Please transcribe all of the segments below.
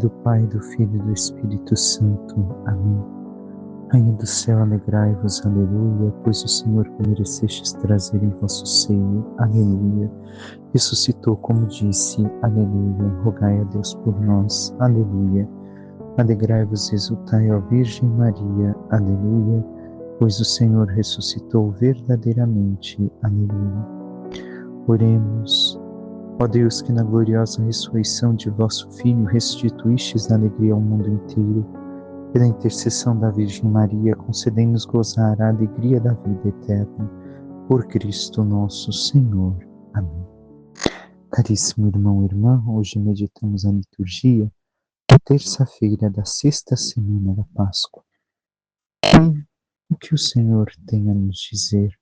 do Pai, do Filho e do Espírito Santo. Amém. Rainha do céu, alegrai-vos, aleluia, pois o Senhor que merecestes trazer em vosso seio, aleluia, ressuscitou como disse, aleluia, rogai a Deus por nós, aleluia. Alegrai-vos e exultai, ó Virgem Maria, aleluia, pois o Senhor ressuscitou verdadeiramente, aleluia. Oremos. Ó Deus, que na gloriosa ressurreição de vosso Filho restituístes a alegria ao mundo inteiro, pela intercessão da Virgem Maria, concedei-nos gozar a alegria da vida eterna. Por Cristo nosso Senhor. Amém. Caríssimo irmão e irmã, hoje meditamos a liturgia da terça-feira da sexta semana da Páscoa. E o que o Senhor tem a nos dizer?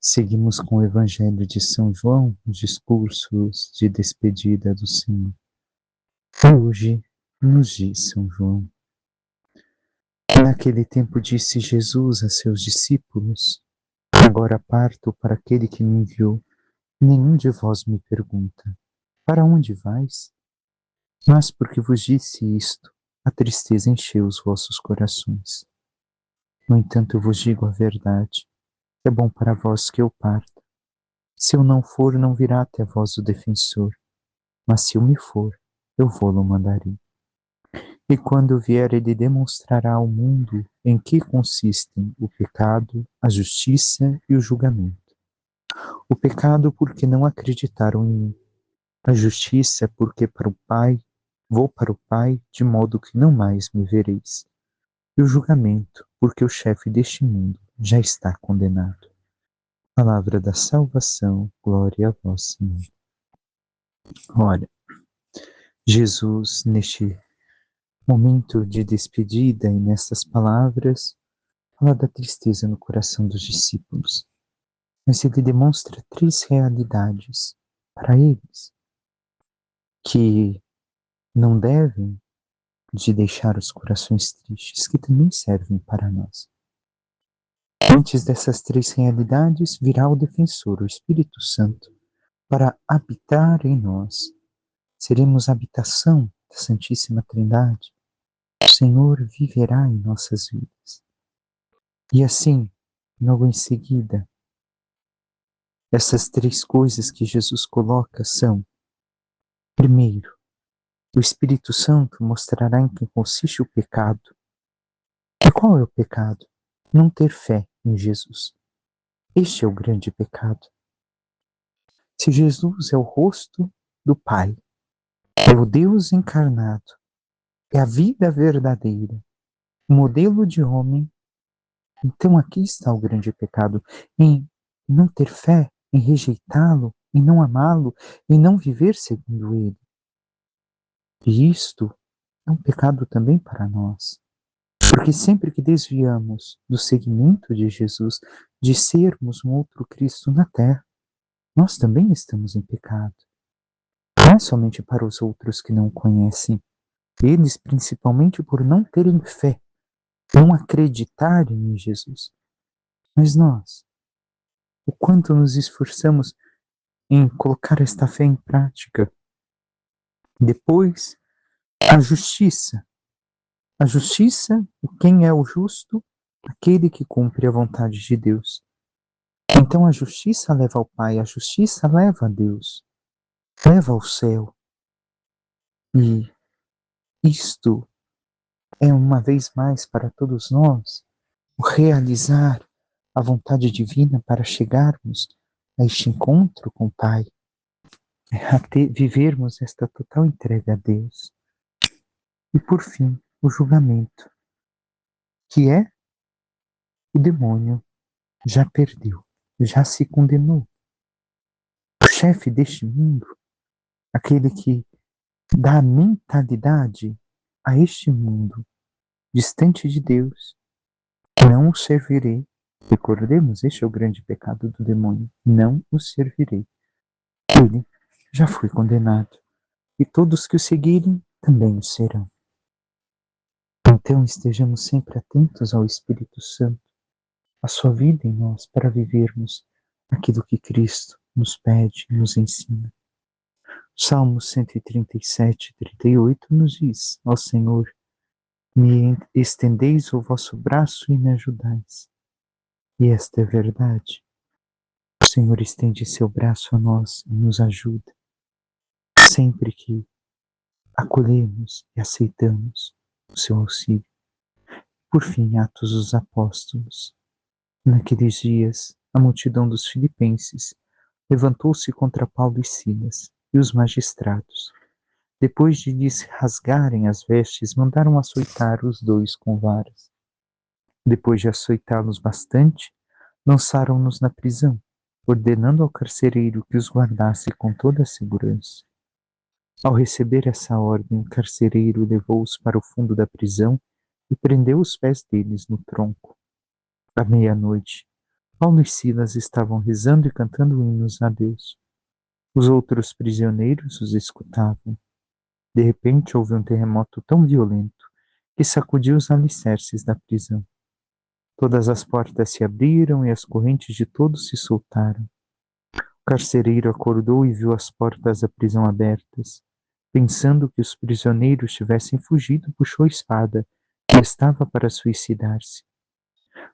Seguimos com o Evangelho de São João, os discursos de despedida do Senhor. Hoje nos diz São João: naquele tempo disse Jesus a seus discípulos: agora parto para aquele que me enviou. Nenhum de vós me pergunta: para onde vais? Mas porque vos disse isto, a tristeza encheu os vossos corações. No entanto, eu vos digo a verdade: é bom para vós que eu parta. Se eu não for, não virá até vós o defensor. Mas se eu me for, eu vou-lo mandarei. E quando vier, ele demonstrará ao mundo em que consistem o pecado, a justiça e o julgamento. O pecado porque não acreditaram em mim. A justiça porque vou para o Pai, de modo que não mais me vereis. E o julgamento porque o chefe deste mundo já está condenado. Palavra da salvação, glória a vós, Senhor. Olha, Jesus, neste momento de despedida e nessas palavras, fala da tristeza no coração dos discípulos. Mas ele demonstra três realidades para eles, que não devem de deixar os corações tristes, que também servem para nós. Antes dessas três realidades, virá o defensor, o Espírito Santo, para habitar em nós. Seremos a habitação da Santíssima Trindade. O Senhor viverá em nossas vidas. E assim, logo em seguida, essas três coisas que Jesus coloca são: primeiro, o Espírito Santo mostrará em que consiste o pecado. E qual é o pecado? Não ter fé em Jesus. Este é o grande pecado. Se Jesus é o rosto do Pai, é o Deus encarnado, é a vida verdadeira, o modelo de homem, então aqui está o grande pecado, em não ter fé, em rejeitá-lo, em não amá-lo, em não viver segundo ele. E isto é um pecado também para nós, porque sempre que desviamos do seguimento de Jesus, de sermos um outro Cristo na terra, nós também estamos em pecado. Não é somente para os outros que não o conhecem, eles principalmente por não terem fé, não acreditarem em Jesus. Mas nós, o quanto nos esforçamos em colocar esta fé em prática. Depois, a justiça. A justiça, quem é o justo? Aquele que cumpre a vontade de Deus. Então a justiça leva ao Pai, a justiça leva a Deus, leva ao céu. E isto é uma vez mais para todos nós o realizar a vontade divina para chegarmos a este encontro com o Pai, vivermos esta total entrega a Deus. E por fim, o julgamento, que é o demônio já perdeu, já se condenou. O chefe deste mundo, aquele que dá a mentalidade a este mundo, distante de Deus, não o servirei. Recordemos, este é o grande pecado do demônio, não o servirei. Ele já foi condenado, e todos que o seguirem também o serão. Então estejamos sempre atentos ao Espírito Santo, a sua vida em nós, para vivermos aquilo que Cristo nos pede, nos ensina. Salmos 137, 38 nos diz: Ó Senhor, me estendeis o vosso braço e me ajudais. E esta é verdade. O Senhor estende seu braço a nós e nos ajuda, sempre que acolhemos e aceitamos o seu auxílio. Por fim, Atos dos Apóstolos. Naqueles dias, a multidão dos filipenses levantou-se contra Paulo e Silas, e os magistrados, depois de lhes rasgarem as vestes, mandaram açoitar os dois com varas. Depois de açoitá-los bastante, lançaram-nos na prisão, ordenando ao carcereiro que os guardasse com toda a segurança. Ao receber essa ordem, o carcereiro levou-os para o fundo da prisão e prendeu os pés deles no tronco. À meia-noite, Paulo e Silas estavam rezando e cantando hinos a Deus. Os outros prisioneiros os escutavam. De repente houve um terremoto tão violento que sacudiu os alicerces da prisão. Todas as portas se abriram e as correntes de todos se soltaram. O carcereiro acordou e viu as portas da prisão abertas. Pensando que os prisioneiros tivessem fugido, puxou a espada e estava para suicidar-se.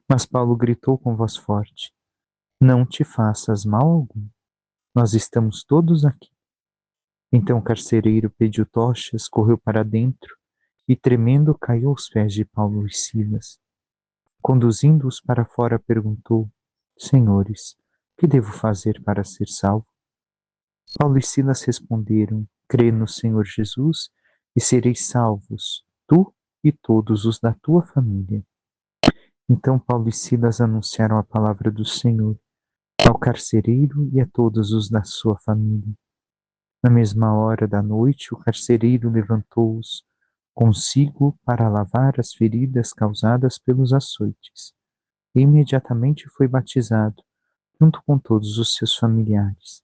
Mas Paulo gritou com voz forte: Não te faças mal algum. Nós estamos todos aqui. Então o carcereiro pediu tochas, correu para dentro e, tremendo, caiu aos pés de Paulo e Silas. Conduzindo-os para fora, perguntou: Senhores, que devo fazer para ser salvo? Paulo e Silas responderam: Crê no Senhor Jesus e sereis salvos, tu e todos os da tua família. Então Paulo e Silas anunciaram a palavra do Senhor ao carcereiro e a todos os da sua família. Na mesma hora da noite, o carcereiro levantou-os consigo para lavar as feridas causadas pelos açoites. E imediatamente foi batizado, junto com todos os seus familiares.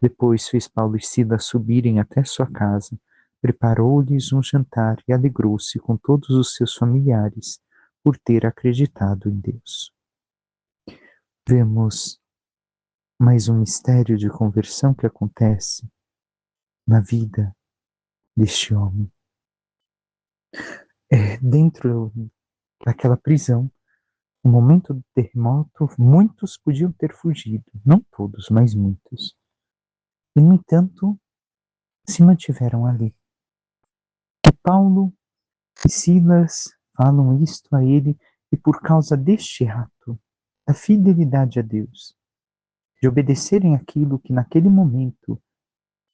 Depois fez Paulo e Silas subirem até sua casa, preparou-lhes um jantar e alegrou-se com todos os seus familiares por ter acreditado em Deus. Vemos mais um mistério de conversão que acontece na vida deste homem. Dentro daquela prisão, no momento do terremoto, muitos podiam ter fugido, não todos, mas muitos. E, no entanto, se mantiveram ali. E Paulo e Silas falam isto a ele, e por causa deste ato, da fidelidade a Deus, de obedecerem aquilo que naquele momento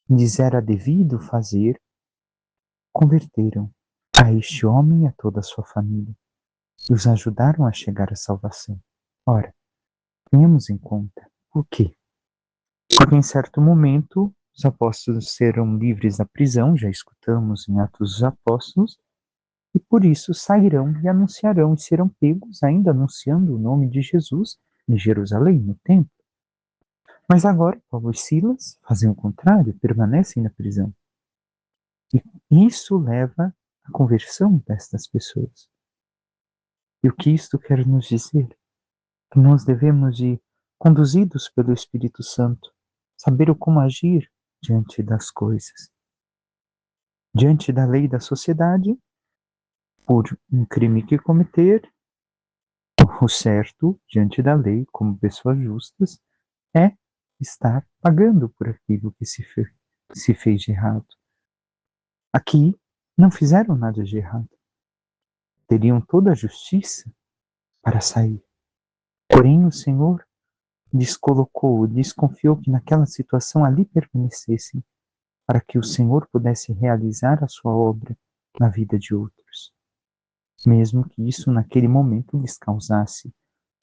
lhes era devido fazer, converteram a este homem e a toda a sua família, e os ajudaram a chegar à salvação. Ora, tenhamos em conta o quê? Porque em certo momento os apóstolos serão livres da prisão, já escutamos em Atos dos Apóstolos, e por isso sairão e anunciarão e serão pegos ainda anunciando o nome de Jesus em Jerusalém, no templo. Mas agora Paulo e Silas fazem o contrário, permanecem na prisão. E isso leva à conversão destas pessoas. E o que isto quer nos dizer? Que nós devemos ir conduzidos pelo Espírito Santo, saber como agir diante das coisas. Diante da lei da sociedade, por um crime que cometer, o certo, diante da lei, como pessoas justas, é estar pagando por aquilo que se fez de errado. Aqui não fizeram nada de errado. Teriam toda a justiça para sair. Porém, o Senhor lhes colocou, lhes confiou que naquela situação ali permanecessem, para que o Senhor pudesse realizar a sua obra na vida de outros, mesmo que isso naquele momento lhes causasse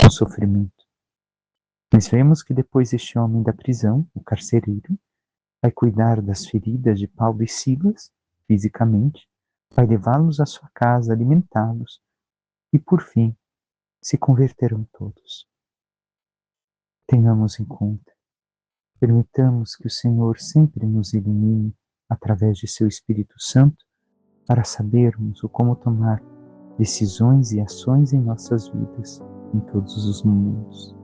um sofrimento. Mas vemos que depois este homem da prisão, o carcereiro, vai cuidar das feridas de Paulo e Silas, fisicamente, vai levá-los à sua casa, alimentá-los, e por fim, se converterão todos. Tenhamos em conta, permitamos que o Senhor sempre nos ilumine através de seu Espírito Santo para sabermos o como tomar decisões e ações em nossas vidas, em todos os momentos.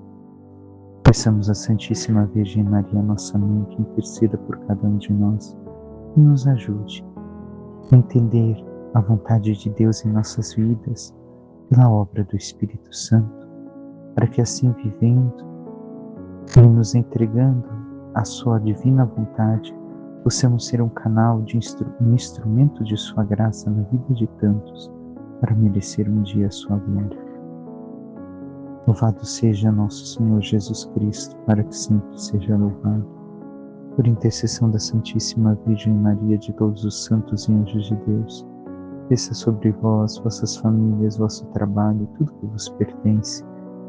Peçamos à Santíssima Virgem Maria, nossa Mãe, que interceda por cada um de nós e nos ajude a entender a vontade de Deus em nossas vidas pela obra do Espírito Santo, para que assim vivendo e nos entregando à sua divina vontade, possamos ser um canal um instrumento de sua graça na vida de tantos, para merecer um dia a sua glória. Louvado seja nosso Senhor Jesus Cristo, para que sempre seja louvado. Por intercessão da Santíssima Virgem Maria, de todos os santos e anjos de Deus, desça sobre vós, vossas famílias, vosso trabalho, tudo que vos pertence,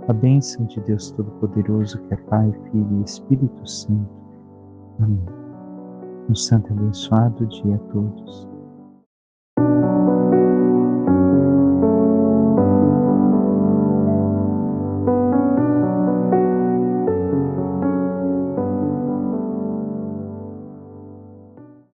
a bênção de Deus Todo-Poderoso, que é Pai, Filho e Espírito Santo. Amém. Um santo e abençoado dia a todos.